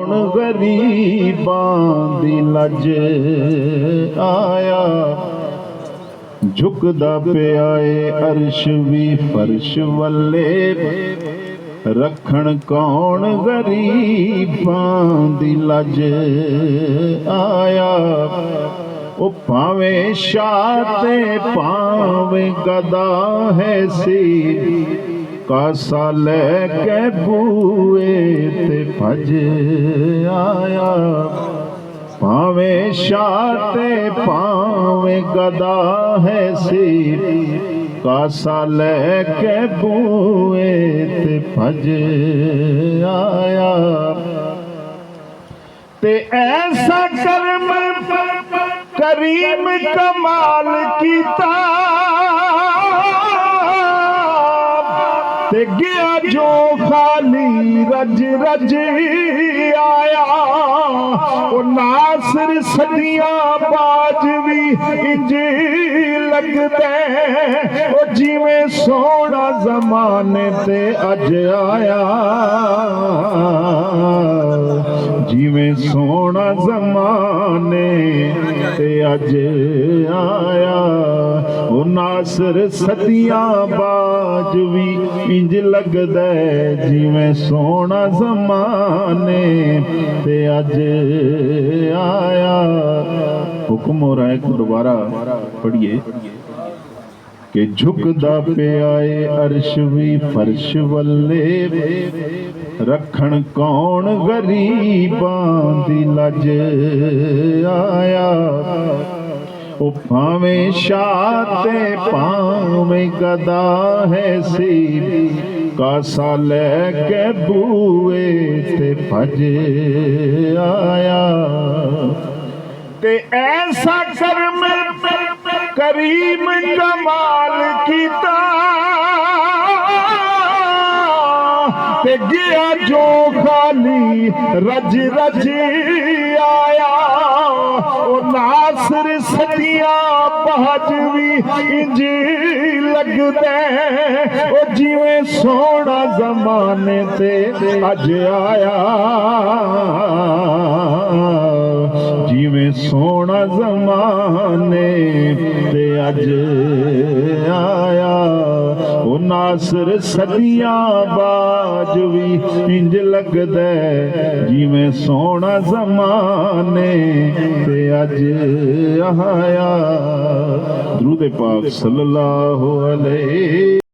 कौन गरीबां दी लज आया। झुकदा पिया ए अर्श भी फर्श वल्ले, रखण कौन गरीबां दी लज आया। ओ भावें शाह ते भावें गदा है सी, कासा लैके बूए ते भज आया। भावें शाह ते भावें गदा है सी, कासा लैके बूए ते भज आया। ते ऐसा कर्म करीम कमाल कीता, ते गया जो खाली रज रज आया। ओ नासिर सदियां बाज भी इंज लगदे, ओ जिवें सोना जमाने ते अज आया। जिवें सोना जमाने ते अज आया। ओ नासिर सदियां बाज भी इंज लगदा, जिवें सोना जमाने ते अज आया। हुक्म हो रहा है कि दोबारा पढ़िए कि झुकदा पिया ए अर्श भी फर्श वल्ले, रखण कौन गरीबां दी लज आया। ओ भावें शाह ते भावें गदा है सी, कासा लैके बूए ते भज आया। ते ऐसा कर्म करीम कमाल कीता, ते गया जो खाली रज रज आया। ओ नासिर सदियां बाज भी इंज लगदे, ओ जिवें सोना जमाने ते अज आया। जिवें सोना जमाने ते अज आया। ओ नासिर सदियां बाज भी इंज लगदे, जिवें सोना जमाने ते अज आया। दरूद पाक सल्लल्लाहु अलैहि।